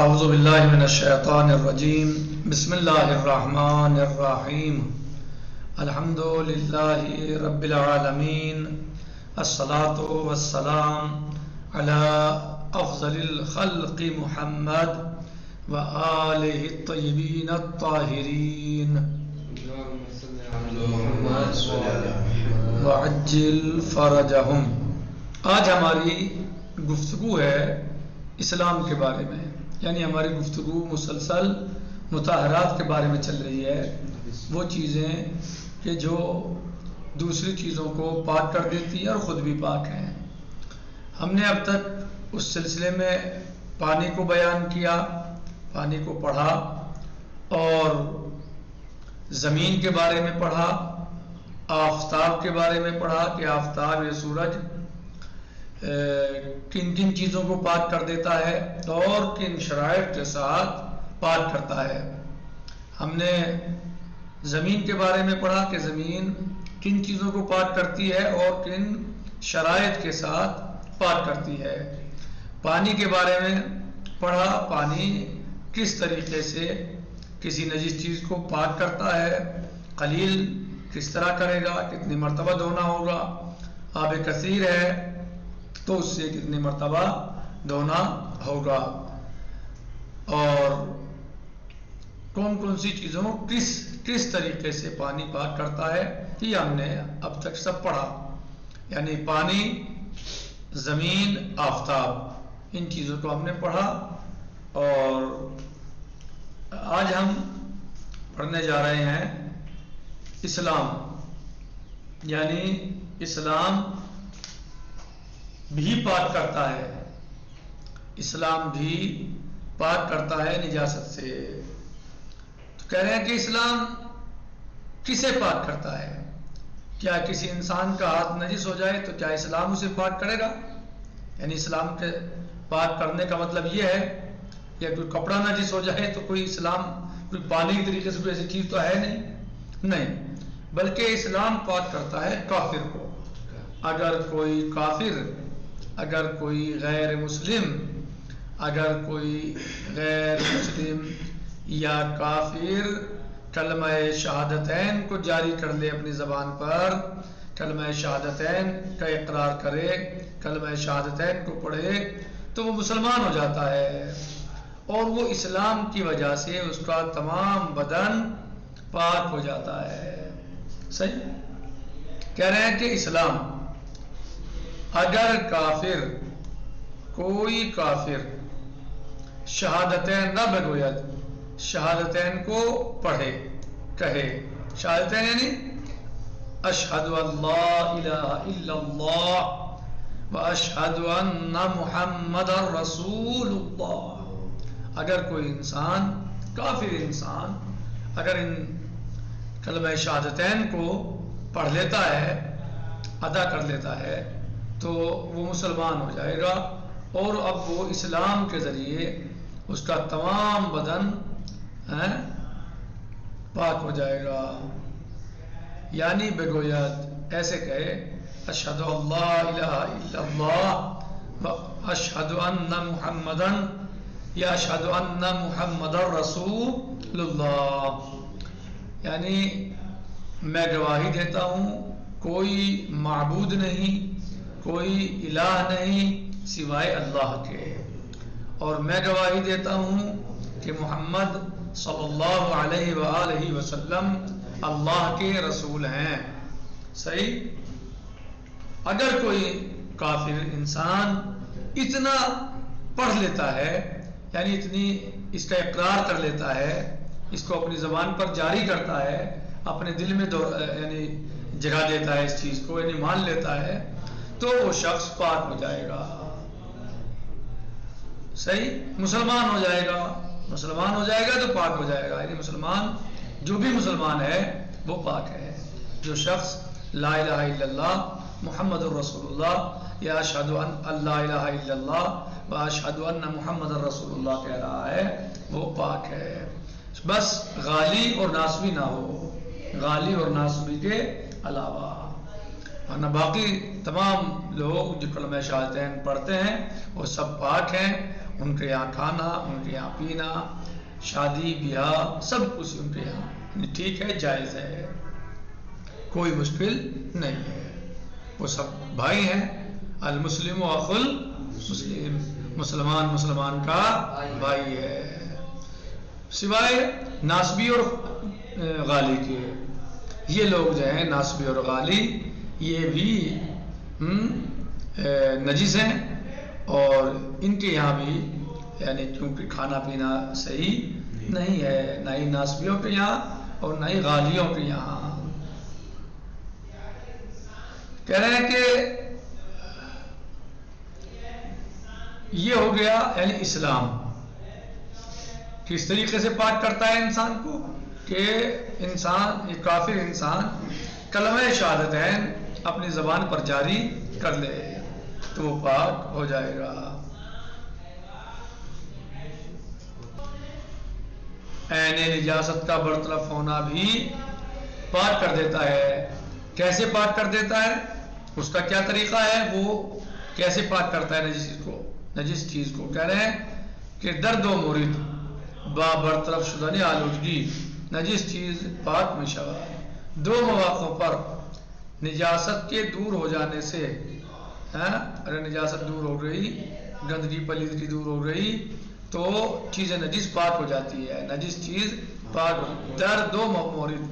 اعوذ باللہ من الشیطان الرجیم بسم اللہ الرحمن الرحیم الحمد للہ رب العالمین الصلاة والسلام علی افضل الخلق محمد وآلہ الطیبین الطاہرین وعجل فرجہم۔ آج ہماری گفتگو ہے اسلام کے بارے میں، یعنی ہماری گفتگو مسلسل مطہرات کے بارے میں چل رہی ہے، وہ چیزیں کہ جو دوسری چیزوں کو پاک کر دیتی ہیں اور خود بھی پاک ہیں۔ ہم نے اب تک اس سلسلے میں پانی کو بیان کیا، پانی کو پڑھا اور زمین کے بارے میں پڑھا، آفتاب کے بارے میں پڑھا کہ آفتاب یا سورج کن کن چیزوں کو پاک کر دیتا ہے اور کن شرائط کے ساتھ پاک کرتا ہے۔ ہم نے زمین کے بارے میں پڑھا کہ زمین کن چیزوں کو پاک کرتی ہے اور کن شرائط کے ساتھ پاک کرتی ہے۔ پانی کے بارے میں پڑھا، پانی کس طریقے سے کسی نجس چیز کو پاک کرتا ہے، قلیل کس طرح کرے گا، کتنی مرتبہ دھونا ہوگا، آب کثیر ہے تو اس سے کتنی مرتبہ دھونا ہوگا، اور کون کون سی چیزوں کس طریقے سے پانی پاک کرتا ہے، یہ ہم نے اب تک سب پڑھا۔ یعنی پانی، زمین، آفتاب، ان چیزوں کو ہم نے پڑھا، اور آج ہم پڑھنے جا رہے ہیں اسلام، یعنی اسلام بھی پاک کرتا ہے، اسلام بھی پاک کرتا ہے نجاست سے۔ تو کہہ رہے ہیں کہ اسلام کسے پاک کرتا ہے؟ کیا کسی انسان کا ہاتھ نجس ہو جائے تو کیا اسلام اسے پاک کرے گا؟ یعنی اسلام کے پاک کرنے کا مطلب یہ ہے، یا کوئی کپڑا نجس ہو جائے تو کوئی اسلام کوئی پانی کی طریقے سے کوئی ایسی چیز تو ہے نہیں، بلکہ اسلام پاک کرتا ہے کافر کو۔ اگر کوئی کافر، اگر کوئی غیر مسلم، اگر کوئی غیر مسلم یا کافر کلمہ شہادتین کو جاری کر لے اپنی زبان پر، کلمہ شہادتین کا اقرار کرے، کلمہ شہادتین کو پڑھے، تو وہ مسلمان ہو جاتا ہے، اور وہ اسلام کی وجہ سے اس کا تمام بدن پاک ہو جاتا ہے۔ صحیح کہہ رہے ہیں کہ اسلام، اگر کافر، کوئی کافر شہادتین نہ بگوید، شہادتین کو پڑھے، کہے، شہادتین یعنی اشہد ان لا الہ الا اللہ و اشہد ان محمد رسول اللہ۔ اگر کوئی انسان، کافر انسان، اگر ان کلمہ شہادتین کو پڑھ لیتا ہے، ادا کر لیتا ہے، تو وہ مسلمان ہو جائے گا، اور اب وہ اسلام کے ذریعے اس کا تمام بدن پاک ہو جائے گا۔ یعنی بگوید، ایسے کہے اشہد ان لا الہ الا اللہ و اشہد ان محمدن، یا اشہد ان محمد رسول اللہ، یعنی میں گواہی دیتا ہوں کوئی معبود نہیں، کوئی الہ نہیں سوائے اللہ کے، اور میں گواہی دیتا ہوں کہ محمد صلی اللہ علیہ وآلہ وسلم اللہ کے رسول ہیں۔ صحیح؟ اگر کوئی کافر انسان اتنا پڑھ لیتا ہے، یعنی اتنی اس کا اقرار کر لیتا ہے، اس کو اپنی زبان پر جاری کرتا ہے، اپنے دل میں یعنی جگہ دیتا ہے اس چیز کو، یعنی مان لیتا ہے، تو وہ شخص پاک ہو جائے گا۔ صحیح؟ مسلمان ہو جائے گا، مسلمان ہو جائے گا تو پاک ہو جائے گا، یعنی مسلمان، جو بھی مسلمان ہے وہ پاک ہے۔ جو شخص لا الہ الا اللہ محمد الرسول اللہ یا اشہد ان لا الہ الا اللہ و اشہد ان محمد الرسول اللہ کہہ رہا ہے، وہ پاک ہے۔ بس غالی اور ناسبی نہ ہو، غالی اور ناسبی کے علاوہ، ورنہ باقی تمام لوگ جو کلمہ شہادتین پڑھتے ہیں وہ سب پاک ہیں، ان کے یہاں کھانا، ان کے یہاں پینا، شادی بیاہ سب کچھ ان کے یہاں ٹھیک ہے، جائز ہے، کوئی مشکل نہیں ہے، وہ سب بھائی ہیں۔ المسلم اخو المسلم، مسلمان مسلمان کا بھائی ہے، سوائے ناسبی اور غالی کے۔ یہ لوگ جو ہیں ناسبی اور غالی یہ بھی نجس ہیں، اور ان کے یہاں بھی یعنی کیونکہ کھانا پینا صحیح نہیں ہے، نہ ہی ناسبیوں کے یہاں اور نہ ہی غالیوں کے یہاں۔ کہہ رہے ہیں کہ یہ ہو گیا یعنی اسلام کس طریقے سے پاک کرتا ہے انسان کو، کہ انسان یہ کافر انسان کلمہ شہادتین اپنی زبان پر جاری کر لے تو وہ پاک ہو جائے گا۔ عین نجاست کا برطرف ہونا بھی پاک کر دیتا ہے۔ کیسے پاک کر دیتا ہے، اس کا کیا طریقہ ہے، وہ کیسے پاک کرتا ہے نجس چیز کو؟ کہہ رہے ہیں کہ درد و مرید با برطرف شدن آلودگی نجس چیز پاک میں شود، دو مواقع پر نجاست کے دور ہو جانے سے، اگر نجاست دور ہو گئی، گندگی پلیدگی دور ہو گئی تو چیز نجس پاک ہو جاتی ہے، نجس چیز پاک۔ در دو مورد،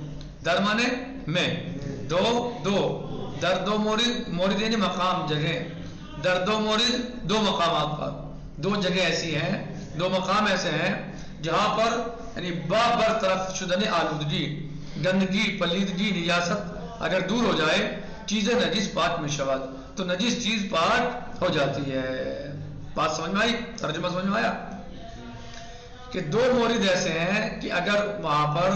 در مانے میں، دو در دو مورد یعنی مقام، جگہ، در دو مورد دو مقامات پر، دو جگہ ایسی ہیں، دو مقام ایسے ہیں جہاں پر یعنی برطرف شدن آلودگی، گندگی پلیدگی نجاست اگر دور ہو جائے، چیزیں نجس پاک میں شود تو نجس چیز پاک ہو جاتی ہے۔ بات سمجھ میں آئی؟ ترجمہ سمجھ میں آیا؟ کہ دو مورد ایسے ہیں کہ اگر وہاں پر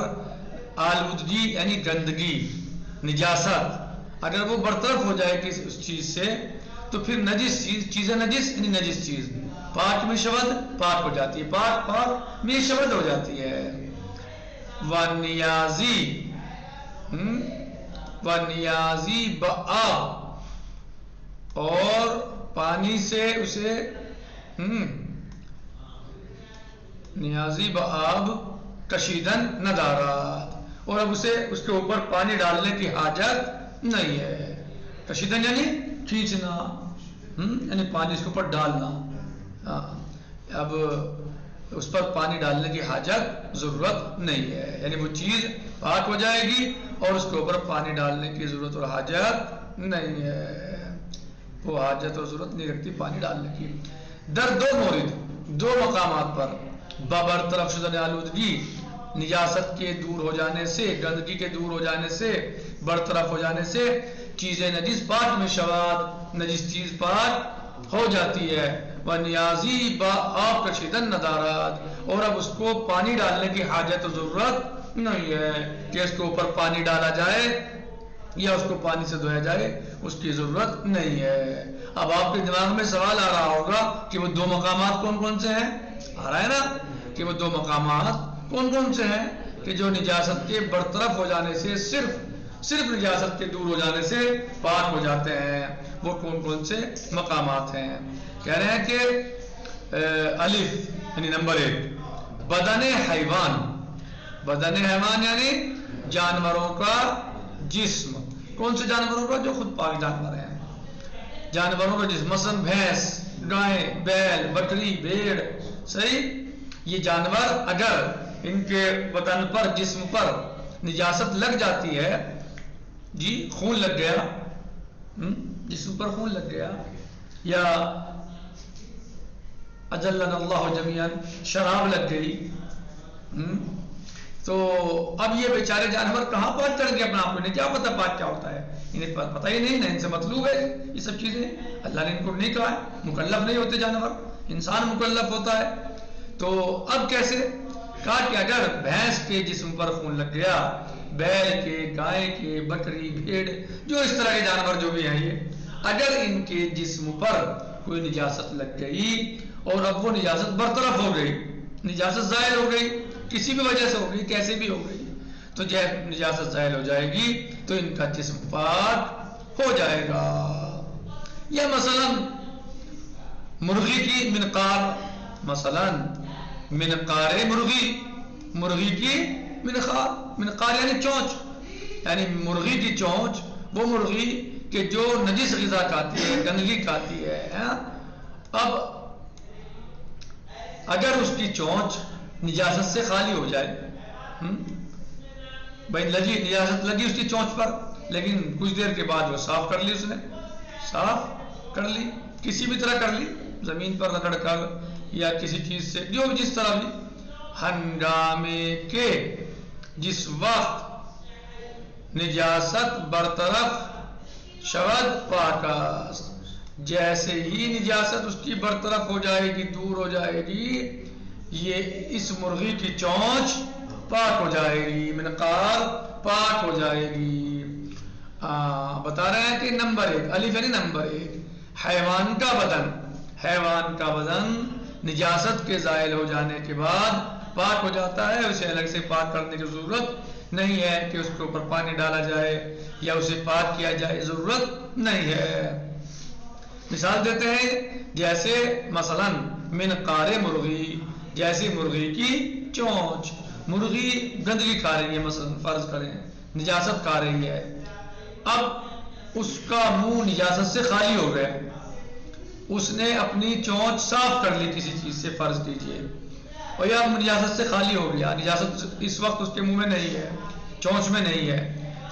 آلودگی یعنی گندگی نجاست اگر وہ برطرف ہو جائے کسی اس چیز سے تو پھر نجس چیزیں نجس یعنی نجس چیز پاک میں شود پاک ہو جاتی ہے، پاک میں شود ہو جاتی ہے۔ وَنِيَازِي بَآب، اور پانی سے اسے نیازی بآب کشیدن ندارات، اور اب اسے اس کے اوپر پانی ڈالنے کی حاجت نہیں ہے۔ کشیدن یعنی کھینچنا، یعنی پانی اس کے اوپر ڈالنا، اب اس پر پانی ڈالنے کی حاجت ضرورت نہیں ہے، یعنی وہ چیز پاک ہو جائے گی اور اس کے اوپر پانی ڈالنے کی ضرورت اور حاجت نہیں ہے، وہ حاجت اور ضرورت نہیں رکھتی پانی ڈالنے کی۔ در دو مورد، دو مقامات پر، برطرف شدن آلودگی نجاست کے دور ہو جانے سے، گندگی کے دور ہو جانے سے، برطرف ہو جانے سے چیزیں نجس پاک میں شود، نجس چیز پاک ہو جاتی ہے۔ وَنِيَازِي بَآب کشیدن ندارات، اور اب اس کو پانی ڈالنے کی حاجت و ضرورت نہیں ہے کہ اس کے اوپر پانی ڈالا جائے یا اس کو پانی سے دھویا جائے، اس کی ضرورت نہیں ہے۔ اب آپ کے دماغ میں سوال آ رہا ہوگا کہ وہ دو مقامات کون کون سے ہیں؟ آ رہا ہے نا کہ وہ دو مقامات کون کون سے ہیں کہ جو نجاست کے برطرف ہو جانے سے صرف نجاست کے دور ہو جانے سے پاک ہو جاتے ہیں، وہ کون کون سے مقامات ہیں؟ کہہ رہے ہیں کہ الف یعنی نمبر 1 بدن حیوان، بدن حیوان یعنی جانوروں کا جسم۔ کون سے جانوروں کا؟ جو خود پاک جانور ہیں، جانوروں کا جسم، مثلا بھینس، گائے، بیل، بکری، بھیڑ، صحیح، یہ جانور اگر ان کے بدن پر جسم پر نجاست لگ جاتی ہے، جی خون لگ گیا، جسم پر خون لگ گیا، یا اجلنا اللہ جمیعا شراب لگ گئی، تو اب یہ بیچارے جانور کہاں پہنچ کر کے اپنا آپ کو، انہیں کیا پتا پاک کیا ہوتا ہے، انہیں پتہ ہی نہیں، ان سے مطلوب ہے یہ سب چیزیں، اللہ نے ان کو نہیں کہا ہے، مکلف نہیں ہوتے جانور، انسان مکلف ہوتا ہے۔ تو اب کیسے؟ کہا کہ اگر بھینس کے جسم پر خون لگ گیا، بیل کے، گائے کے، بکری، بھیڑ، جو اس طرح کے جانور جو بھی ہیں، یہ اگر ان کے جسم پر کوئی نجاست لگ گئی اور اب وہ نجاست برطرف ہو گئی، نجاست ظاہر ہو گئی، کسی بھی وجہ سے ہو گئی، کیسے بھی ہو گئی، تو جب نجاست ظاہر ہو جائے گی تو ان کا جسم پاک ہو جائے گا۔ یا مثلا مرغی کی منقار مثلا منقار مرغی، مرغی کی منقار، منقار یعنی چونچ، یعنی مرغی کی چونچ، وہ مرغی کہ جو نجس غذا کھاتی ہے، گندگی کھاتی ہے. اب اگر اس کی چونچ نجاست سے خالی ہو جائے، بھائی لگی نجاست لگی اس کی چونچ پر، لیکن کچھ دیر کے بعد وہ صاف کر لی، اس نے صاف کر لی، کسی بھی طرح کر لی، زمین پر رگڑ کر یا کسی چیز سے، جو جس طرح بھی، ہنگامے کے جس وقت نجاست برطرف شود پاکاس، جیسے ہی نجاست اس کی برطرف ہو جائے گی، دور ہو جائے گی، یہ اس مرغی کی چونچ پاک ہو جائے گی، منقار پاک ہو جائے گی. بتا رہے ہیں کہ نمبر 1 الف یعنی نمبر 1 حیوان کا بدن، حیوان کا بدن نجاست کے زائل ہو جانے کے بعد پاک ہو جاتا ہے، اسے الگ سے پاک کرنے کی ضرورت نہیں ہے کہ اس کے اوپر پانی ڈالا جائے یا اسے پاک کیا جائے، ضرورت نہیں ہے. مثال دیتے ہیں جیسے مثلا منقار مرغی، جیسے مرغی کی چونچ، مرغی گندگی کھا رہی ہے، مثلا فرض کریں نجاست کھا رہی ہے، اب اس کا منہ نجاست سے خالی ہو گیا، اس نے اپنی چونچ صاف کر لی کسی چیز سے، فرض کیجئے، اور یا نجاست سے خالی ہو گیا، نجاست اس وقت اس کے منہ میں نہیں ہے، چونچ میں نہیں ہے،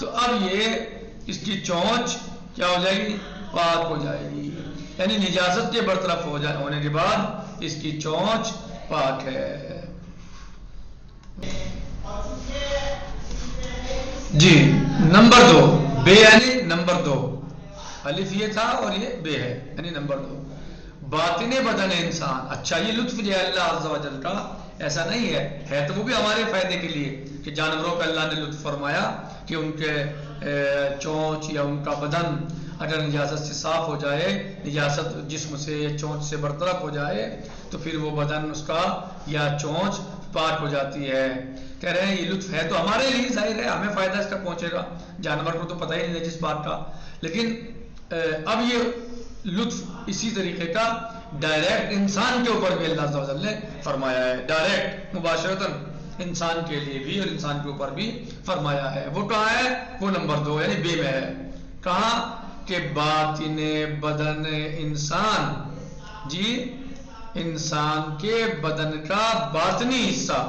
تو اب یہ اس کی چونچ کیا ہو جائے گی؟ پاک ہو جائے گی، یعنی نجاست کے برطرف ہونے کے بعد اس کی چونچ پاک ہے. جی نمبر 2 بے یعنی نمبر 2، الف یہ تھا اور یہ بے ہے یعنی نمبر 2، باطن بدن انسان. اچھا یہ لطف جو ہے اللہ عز و جل کا ایسا نہیں ہے تو وہ بھی ہمارے فائدے کے لیے کہ جانوروں کا اللہ نے لطف فرمایا کہ ان کے چونچ یا ان کا بدن اگر نجاست سے صاف ہو جائے، نجاست جسم سے چونچ سے برطرف ہو جائے تو پھر وہ بدن اس کا یا چونچ پاک ہو جاتی ہے. کہہ رہے ہیں یہ لطف ہے تو ہمارے لیے ظاہر ہے ہمیں فائدہ اس کا پہنچے گا، جانور کو تو پتہ ہی نہیں ہے جس بات کا، لیکن اب یہ لطف اسی طریقے کا ڈائریکٹ انسان کے اوپر بھی اللہ تعالیٰ نے فرمایا ہے، ڈائریکٹ مباشرتاً انسان کے لیے بھی اور انسان کے اوپر بھی فرمایا ہے. وہ کہاں ہے؟ وہ نمبر 2 یعنی بے میں ہے. کہاں کہ باطن بدن انسان، جی انسان کے بدن کا باطنی حصہ،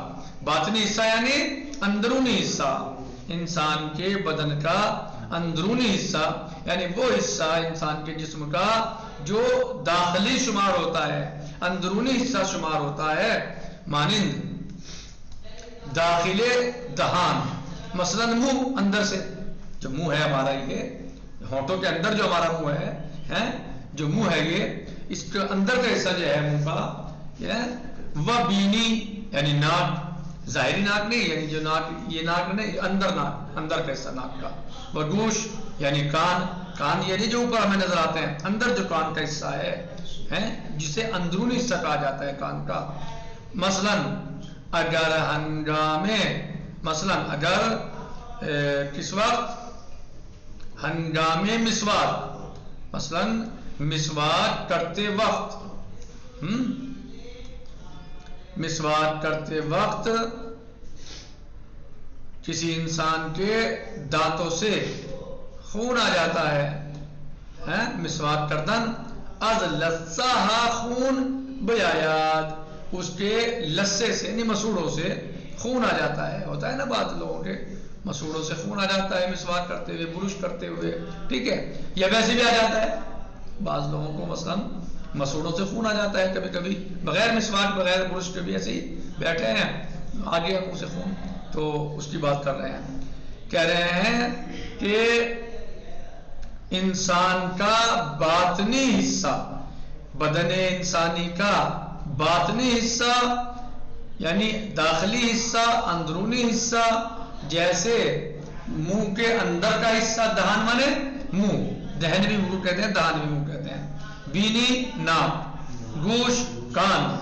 باطنی حصہ یعنی اندرونی حصہ، انسان کے بدن کا اندرونی حصہ یعنی وہ حصہ انسان کے جسم کا جو داخلی شمار ہوتا ہے، اندرونی حصہ شمار ہوتا ہے، مانند داخل دہان، مثلا منہ، اندر سے جو منہ ہے ہمارا، یہ ہونٹوں کے اندر جو ہمارا منہ ہے، جو منہ ہے یہ اس کے اندر کا حصہ جو ہے منہ کا، وہ بینی یعنی ناک، ظاہری ناک نہیں، یعنی جو ناک یہ ناک نہیں، اندر ناک، اندر کا حصہ ناک کا، وہ گوش یعنی کان، کان یعنی جو اوپر ہمیں نظر آتے ہیں، اندر جو کان کا حصہ ہے جسے اندرونی حصہ کہا جاتا ہے کان کا. مثلا اگر ہنگامے، مثلا اگر کس وقت ہنگامے مسواک، مثلا مسواک کرتے وقت، مسواک کرتے وقت کسی انسان کے دانتوں سے خون آ جاتا ہے، مسواک کردن از لسہا خون بیایاد، اس کے لسے سے یعنی مسوڑوں سے خون آ جاتا ہے، ہوتا ہے نا بعض لوگوں کے مسوڑوں سے خون آ جاتا ہے مسواک کرتے ہوئے، برش کرتے ہوئے، ٹھیک ہے، یا ویسے بھی آ جاتا ہے بعض لوگوں کو، مثلا مسوڑوں سے خون آ جاتا ہے کبھی کبھی، بغیر مسواک بغیر برش کے بھی ایسے ہی بیٹھے ہیں، آ گیا منہ سے خون، تو اس کی بات کر رہے ہیں. کہہ رہے ہیں کہ انسان کا باطنی حصہ، بدن انسانی کا باطنی حصہ یعنی داخلی حصہ، اندرونی حصہ، جیسے منہ کے اندر کا حصہ، دہان مانے منہ، دہن بھی منہ کہتے ہیں، دہان بھی منہ کہتے ہیں، بینی ناک، گوش کان،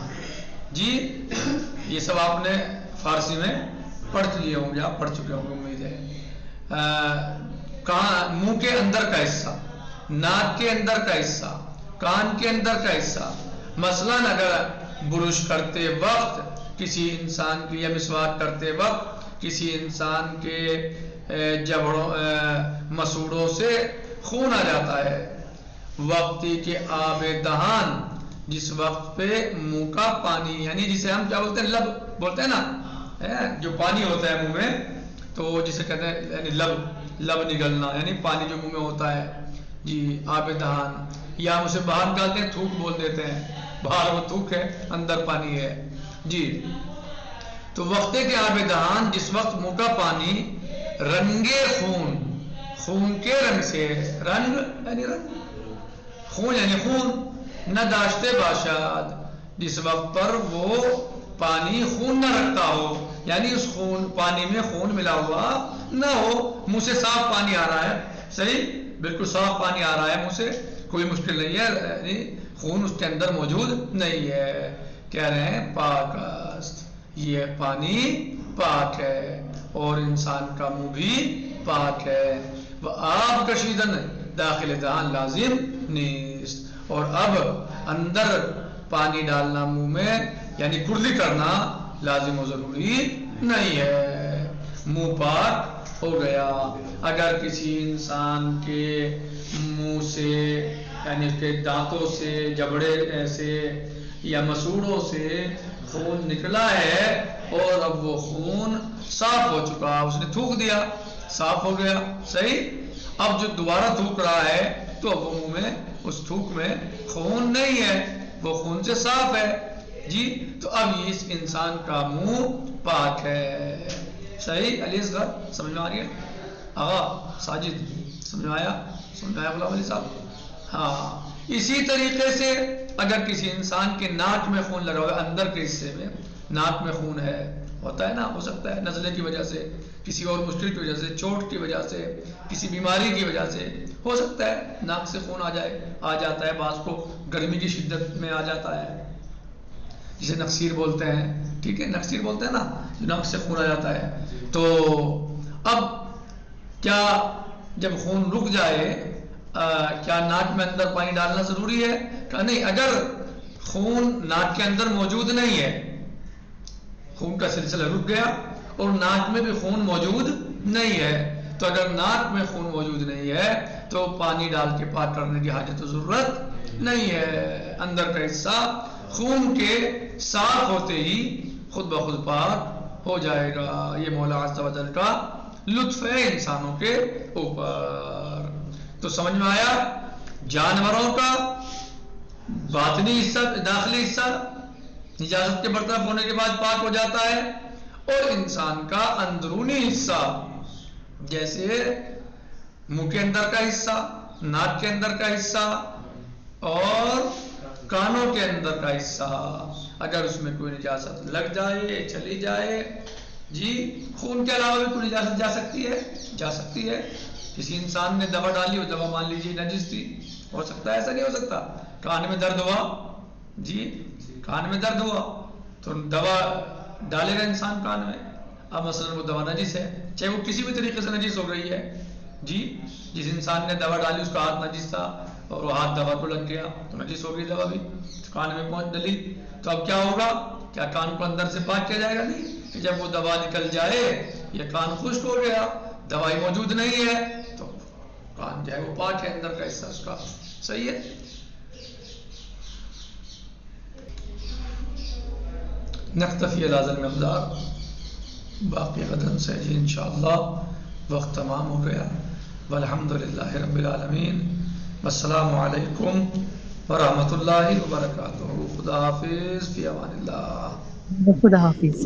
جی یہ سب آپ نے فارسی میں پڑھ لیے ہوں گے، آپ پڑھ چکے ہوں گے امید ہے. منہ کے اندر کا حصہ، ناک کے اندر کا حصہ، کان کے اندر کا حصہ، مثلا اگر برش کرتے وقت کسی انسان کی یا مسواک کرتے وقت کسی انسان کے جبڑوں مسوڑوں سے خون آ جاتا ہے، وقتی کہ آب دہان جس وقت پہ منہ کا پانی، یعنی جسے ہم کیا بولتے ہیں، لب بولتے ہیں نا، جو پانی ہوتا ہے منہ میں، تو جسے کہتے ہیں یعنی لب نکلنا، یعنی پانی جو منہ میں ہوتا ہے، جی آب دہان، یا ہم اسے باہر نکالتے ہیں تھوک بول دیتے ہیں، باہر وہ تھوک ہے اندر پانی ہے، جی تو وقت کے آب دہان جس وقت منہ کا پانی رنگے خون کے رنگ سے، رنگ یعنی رنگ، خون یعنی خون، نہ داشتے باشد جس وقت پر وہ پانی خون نہ رکھتا ہو، یعنی اس پانی میں خون ملا ہوا نہ ہو، منہ سے صاف پانی آ رہا ہے، صحیح بالکل صاف پانی آ رہا ہے منہ سے، کوئی مشکل نہیں ہے، یعنی خون اس کے اندر موجود نہیں ہے، کہہ رہے ہیں پاک است، یہ پانی پاک ہے اور انسان کا منہ بھی پاک ہے، وہ آب کشیدن داخل دہان لازم نیست، اور اب اندر پانی ڈالنا منہ میں یعنی کلی کرنا لازم و ضروری نہیں ہے، منہ پاک ہو گیا۔ اگر کسی انسان کے منہ سے یعنی اس کے دانتوں سے، جبڑے سے یا مسوڑوں سے خون نکلا ہے اور اب وہ خون صاف ہو چکا، اس نے تھوک دیا، صاف ہو گیا، صحیح، اب جو دوبارہ تھوک رہا ہے تو اب وہ منہ میں اس تھوک میں خون نہیں ہے، وہ خون سے صاف ہے، جی تو اب اس انسان کا منہ پاک ہے، صحیح، علی اصغر سمجھ میں آ رہی ہے، آغا ساجد سمجھ میں آیا غلام علی صاحب، ہاں اسی طریقے سے اگر کسی انسان کے ناک میں خون لگا ہوا ہے، اندر کے حصے میں ناک میں خون ہے، ہوتا ہے نا، ہو سکتا ہے نزلے کی وجہ سے، کسی اور مشکل کی وجہ سے، چوٹ کی وجہ سے، کسی بیماری کی وجہ سے ہو سکتا ہے ناک سے خون آ جاتا ہے، بعض کو گرمی کی شدت میں آ جاتا ہے جسے نقصیر بولتے ہیں، ٹھیک ہے نقصیر بولتے ہیں نا، ناک سے خون آ جاتا ہے، تو اب کیا جب خون رک جائے کیا ناک میں اندر پانی ڈالنا ضروری ہے؟ کہ نہیں، اگر خون ناک کے اندر موجود نہیں ہے، خون کا سلسلہ رک گیا اور ناک میں بھی خون موجود نہیں ہے، تو اگر ناک میں خون موجود نہیں ہے تو پانی ڈال کے پاک کرنے کی حاجت و ضرورت نہیں ہے، اندر کا حصہ خون کے صاف ہوتے ہی خود بخود پاک ہو جائے گا، یہ مولا عز و جل کا لطف ہے انسانوں کے اوپر۔ تو سمجھ میں آیا، جانوروں کا باطنی حصہ، داخلی حصہ نجاست کے برطرف ہونے کے بعد پاک ہو جاتا ہے، اور انسان کا اندرونی حصہ جیسے منہ کے اندر کا حصہ، ناک کے اندر کا حصہ اور کانوں کے اندر کا حصہ، اگر اس میں کوئی نجاست لگ جائے، چلی جائے، جی خون کے علاوہ بھی کوئی نجاست جا سکتی ہے، کسی انسان نے دوا ڈالی ہو، دوا مان لیجیے نجس تھی، ہو سکتا ہے، ایسا نہیں ہو سکتا، کان میں درد ہوا، جی کان میں درد ہوا تو دوا ڈالے گا انسان کان میں، اب مثلا وہ دوا نجس ہے، چاہے وہ کسی بھی طریقے سے نجس ہو گئی ہے، جی جس انسان نے دوا ڈالی اس کا ہاتھ نجس تھا اور وہ ہاتھ دوا کو لگ گیا تو نجس ہو گئی دوا بھی، کان میں پہنچ ڈلی، تو اب کیا ہوگا، کیا کان کو اندر سے پاک کیا جائے گا؟ نہیں، کہ جب وہ دوا نکل جائے یہ کان خشک ہو گیا، دوائی موجود نہیں ہے تو کان جو ہے وہ پاک ہے، اندر کا حصہ اس کا صحیح ہے۔ نکتفی الہذا المقدار، باقی غدن سے جی انشاءاللہ وقت تمام ہو گیا، والحمدللہ رب العالمین، والسلام علیکم ورحمۃ اللہ وبرکاتہ، خدا حافظ، فی امان اللہ، خدا حافظ۔